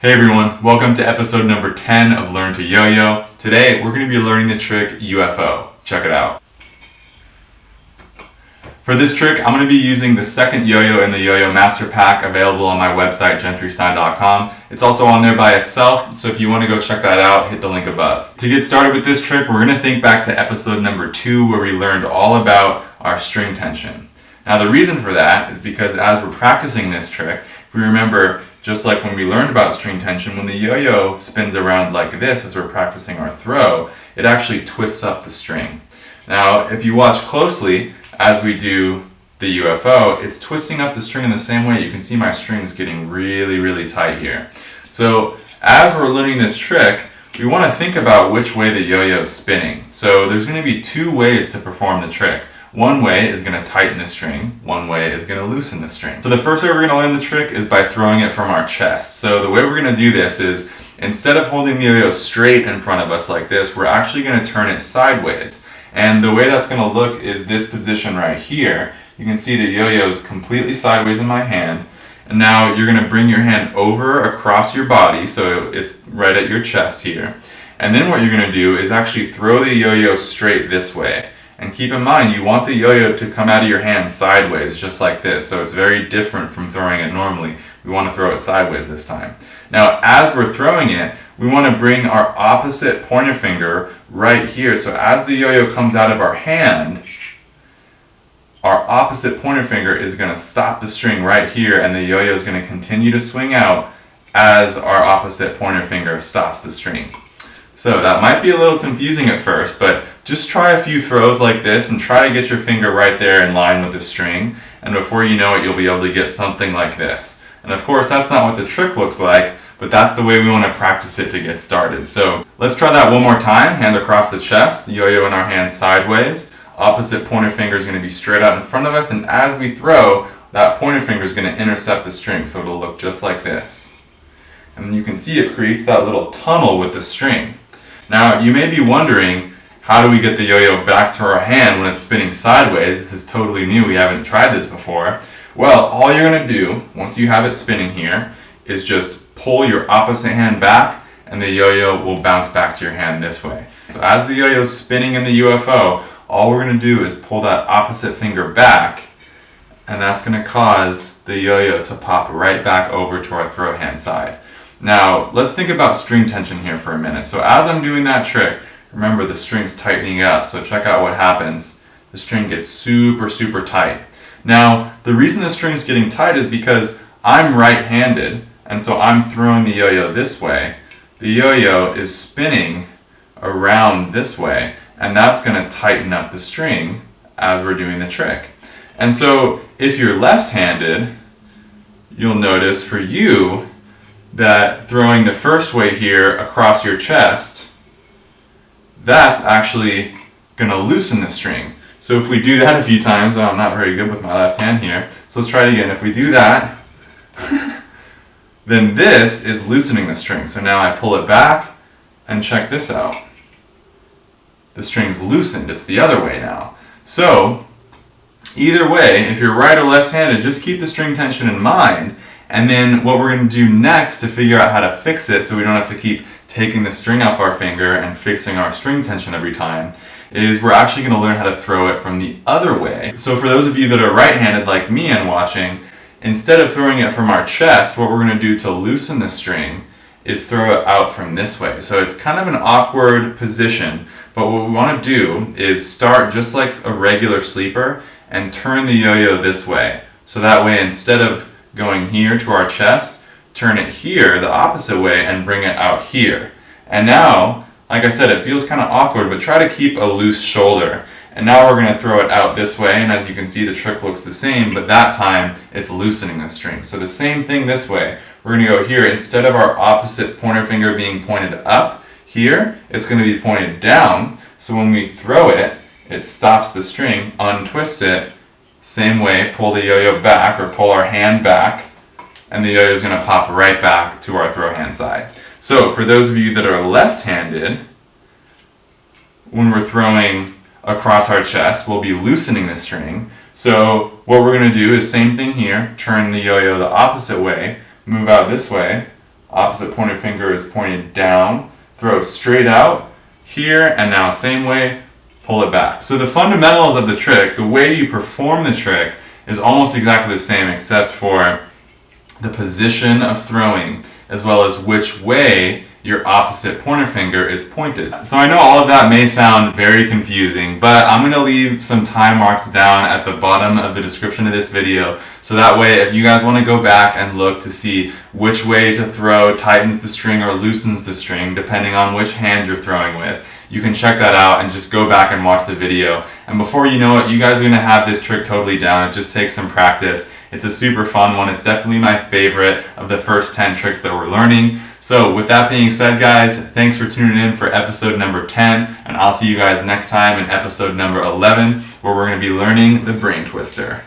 Hey everyone, welcome to episode number 10 of Learn To Yoyo. Today we're going to be learning the trick UFO. Check it out. For this trick, I'm going to be using the second yo-yo in the Yo-Yo Master Pack available on my website, gentrystein.com. It's also on there by itself, so if you want to go check that out, hit the link above. To get started with this trick, we're going to think back to episode number 2 where we learned all about our string tension. Now the reason for that is because as we're practicing this trick, if we remember, just like when we learned about string tension, when the yo-yo spins around like this as we're practicing our throw, it actually twists up the string. Now, if you watch closely as we do the UFO, it's twisting up the string in the same way. You can see my strings getting really tight here. So as we're learning this trick, we want to think about which way the yo-yo is spinning. So there's going to be two ways to perform the trick. One way is going to tighten the string, one way is going to loosen the string. So the first way we're going to learn the trick is by throwing it from our chest. So the way we're going to do this is, instead of holding the yo-yo straight in front of us like this, we're actually going to turn it sideways. And the way that's going to look is this position right here. You can see the yo-yo is completely sideways in my hand. And now you're going to bring your hand over across your body, so it's right at your chest here. And then what you're going to do is actually throw the yo-yo straight this way. And keep in mind, you want the yo-yo to come out of your hand sideways, just like this. So it's very different from throwing it normally. We want to throw it sideways this time. Now, as we're throwing it, we want to bring our opposite pointer finger right here. So as the yo-yo comes out of our hand, our opposite pointer finger is going to stop the string right here, and the yo-yo is going to continue to swing out as our opposite pointer finger stops the string. So that might be a little confusing at first, but just try a few throws like this and try to get your finger right there in line with the string, and before you know it, you'll be able to get something like this. And of course, that's not what the trick looks like, but that's the way we want to practice it to get started. So let's try that one more time. Hand across the chest, yo-yo in our hand sideways. Opposite pointer finger is going to be straight out in front of us, and as we throw, that pointer finger is going to intercept the string, so it'll look just like this. And you can see it creates that little tunnel with the string. Now, you may be wondering, how do we get the yo-yo back to our hand when it's spinning sideways? This is totally new. We haven't tried this before. Well, all you're going to do, once you have it spinning here, is just pull your opposite hand back, and the yo-yo will bounce back to your hand this way. So as the yo-yo is spinning in the UFO, all we're going to do is pull that opposite finger back, and that's going to cause the yo-yo to pop right back over to our throw hand side. Now, let's think about string tension here for a minute. So as I'm doing that trick, remember the string's tightening up, so check out what happens. The string gets super tight. Now, the reason the string's getting tight is because I'm right-handed, and so I'm throwing the yo-yo this way. The yo-yo is spinning around this way, and that's going to tighten up the string as we're doing the trick. And so if you're left-handed, you'll notice for you that throwing the first way here across your chest, that's actually going to loosen the string. So if we do that a few times, I'm not very good with my left hand here, so let's try it again. If we do that, then this is loosening the string. So now I pull it back, and check this out. The string's loosened. It's the other way now. So either way, if you're right or left-handed, just keep the string tension in mind. And then what we're going to do next to figure out how to fix it so we don't have to keep taking the string off our finger and fixing our string tension every time is we're actually going to learn how to throw it from the other way. So for those of you that are right-handed like me and watching, instead of throwing it from our chest, what we're going to do to loosen the string is throw it out from this way. So it's kind of an awkward position, but what we want to do is start just like a regular sleeper and turn the yo-yo this way. So that way, instead of going here to our chest, turn it here the opposite way and bring it out here. And now, like I said, it feels kind of awkward, but try to keep a loose shoulder. And now we're going to throw it out this way, and as you can see, the trick looks the same, but that time it's loosening the string. So the same thing this way. We're going to go here. Instead of our opposite pointer finger being pointed up here, it's going to be pointed down. So when we throw it, it stops the string, untwists it. Same way, pull the yo-yo back or pull our hand back, and the yo-yo is going to pop right back to our throw hand side. So for those of you that are left-handed, when we're throwing across our chest, we'll be loosening the string. So what we're going to do is same thing here, turn the yo-yo the opposite way, move out this way, Opposite pointer finger is pointed down. Throw straight out here, and now same way, pull it back. So the fundamentals of the trick, the way you perform the trick, is almost exactly the same except for the position of throwing as well as which way your opposite pointer finger is pointed. So I know all of that may sound very confusing, but I'm going to leave some time marks down at the bottom of the description of this video, so that way if you guys want to go back and look to see which way to throw tightens the string or loosens the string depending on which hand you're throwing with, you can check that out and just go back and watch the video. And before you know it, you guys are going to have this trick totally down. It just takes some practice. It's a super fun one. It's definitely my favorite of the first 10 tricks that we're learning. So with that being said, guys, thanks for tuning in for episode number 10, and I'll see you guys next time in episode number 11, where we're going to be learning the brain twister.